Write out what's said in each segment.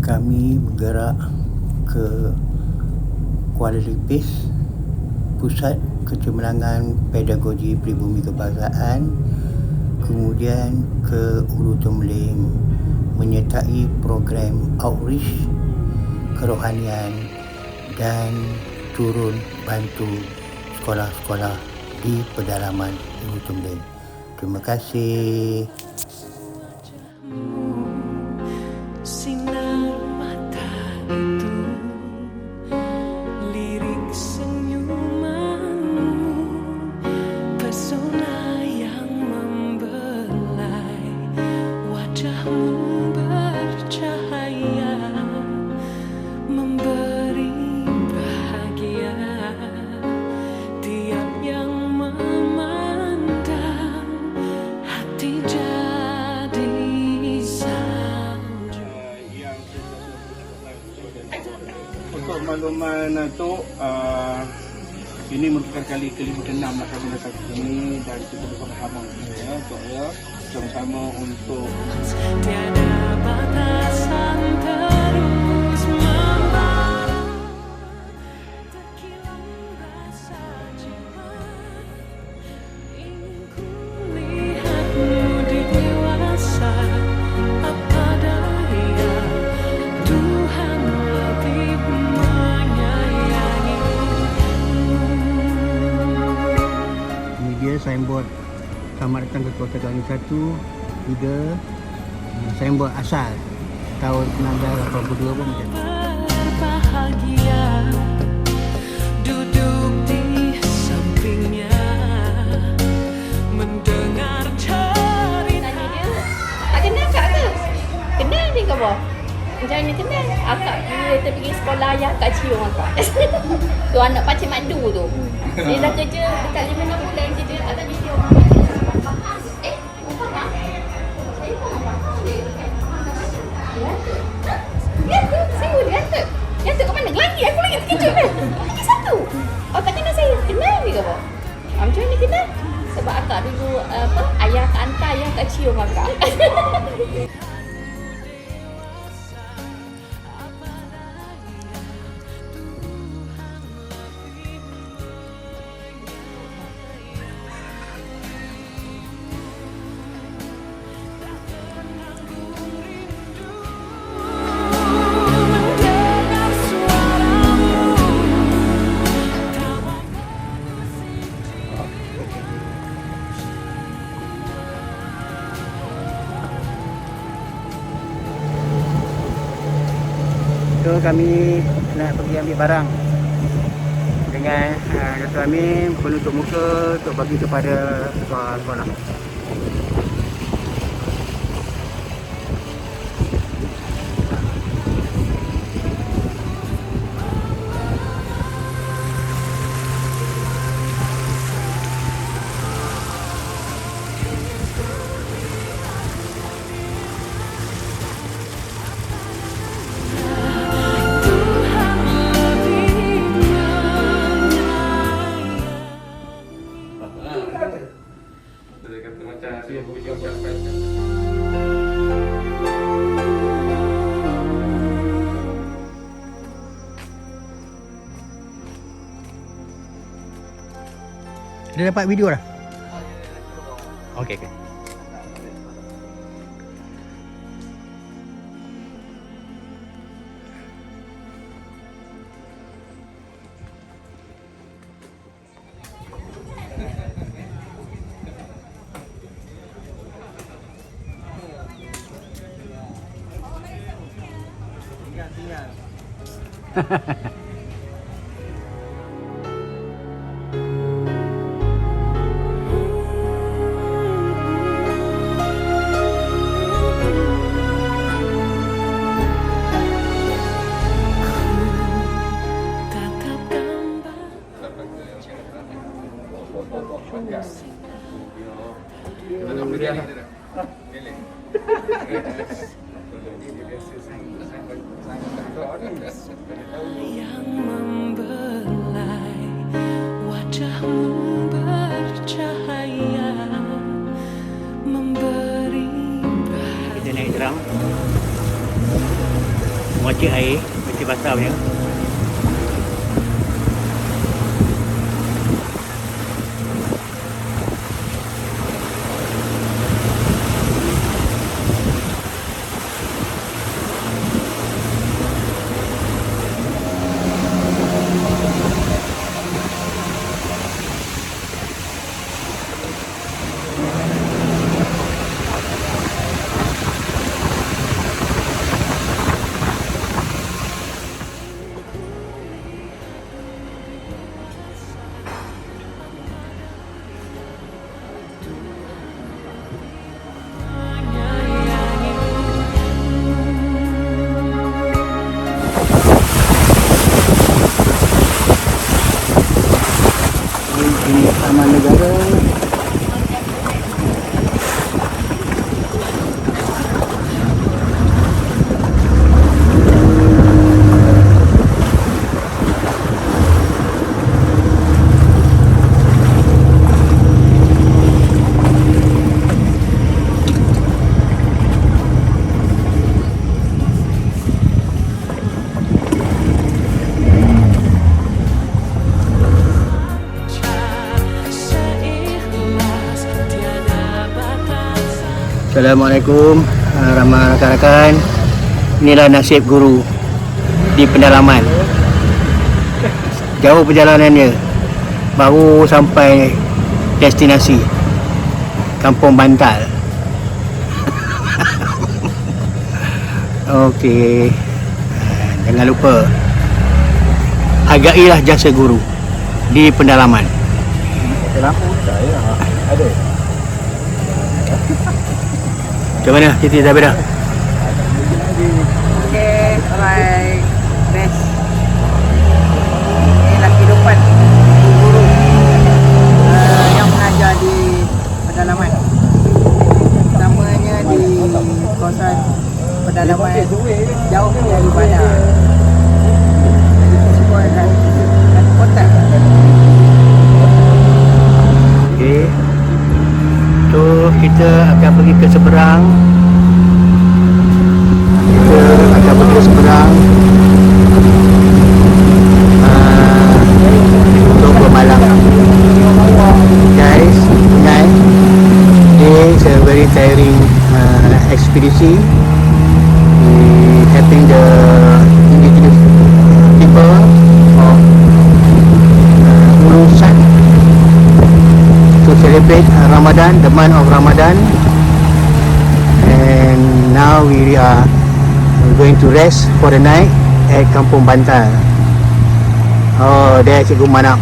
kami bergerak ke Kuala Lipis, Pusat Kecemerlangan Pedagogi Pribumi Kebangsaan, kemudian ke Ulu Tembeling menyertai program outreach kerohanian dan turun bantu sekolah-sekolah di pedalaman Ulu Tembeling. Terima kasih. Sinar mata itu, lirik senyumanmu, pesona yang membelai, wajahmu bercahaya, memberi bahagia tiap yang memandang, hati jadi salju. Untuk makluman tu, ini merupakan kali ke-56 lah kami datang ke sini dan kita bersama-sama sama-sama untuk Tiada batasan terus membara, terkilau rasa jiwa, ingin ku lihatmu dewasa, apa daya Tuhan lebih menyayangimu. Ini dia signboard selamat datang ke Kota Kami 1, 3, signboard asal tahun 1982 pun macam ni. Berbahagia duduk di sampingnya, mendengar cerita. Tanya dia, tak kenal akak ke? Kenal ni ke apa? Macam mana kenal? Akak bila kita pergi sekolah ayah akak cium akak. Tu anak Pakcik Madu tu. Dia dah kerja dekat 5-6 bulan kerja atas video. Dia kat mana? Lagi aku lagi terkejut kan? Lagi satu. Oh tak kenal saya. Kenal ni ke apa? Macam mana kenal? Sebab akak dulu ayah akak hantar ayah akak cium akak. Mendengar suaramu, So kami nak pergi ambil barang dengan Dato' Amin, penutup muka untuk bagi kepada sekolah-sekolah. Tuhan lebih menyayangi. dia kata macam dia punya ucapan. Dah dapat video dah? Okey, okey. Tatap gambar yang membelai, wajahmu bercahaya, memberi Kita naik drum. Wacik air, wacik basah punya. Ini Taman Negara. Assalamualaikum ramai rakan-rakan. Inilah nasib guru di pendalaman. Jauh perjalanannya, baru sampai destinasi Kampung Bantal. Okey, jangan lupa hargailah jasa guru di pendalaman. Kenapa saya ada? Macam mana Siti Zabira? Okay, alright, best. Inilah kehidupan guru yang mengajar di pedalaman. Namanya di kawasan pedalaman jauh dari bandar. Semua dan kota. Okey. So kita akan pergi ke seberang. Kita akan pergi ke seberang untuk bermalam. Guys, tonight it's a very tiring expedition. We helping the indigenous people of Urusan to celebrate Ramadan, the month of Ramadan. And now we are going to rest for the night at Kampung Bantal. Oh, there Cikgu Manap.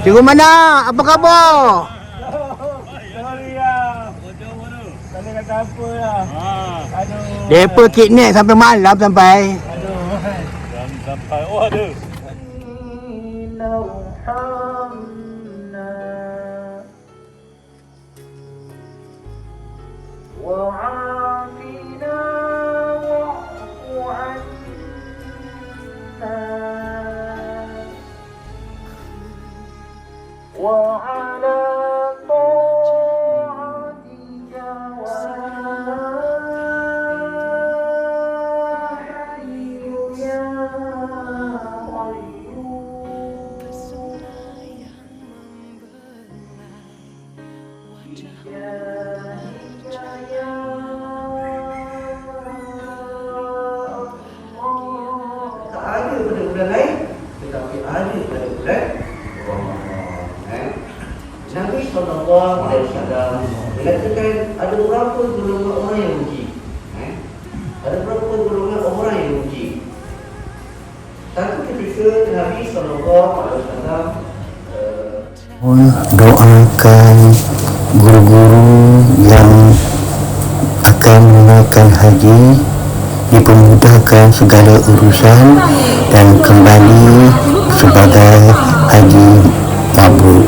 Cikgu Manap, apa khabar? Sorry lah. Bodoh. Tak ada kata apa lah. Aduh. Depa kidnap sampai malam sampai. Sampai. Oh ada. Ada bulan-bulan lain, tetapi ada pada bulan Ramadan. Nabi SAW mengatakan ada berapa golongan orang yang rugi. Ada berapa golongan orang yang rugi. Satu ketika Nabi SAW doakan guru-guru yang akan menunaikan haji dipermudahkan segala urusan dan kembali sebagai haji mabrur.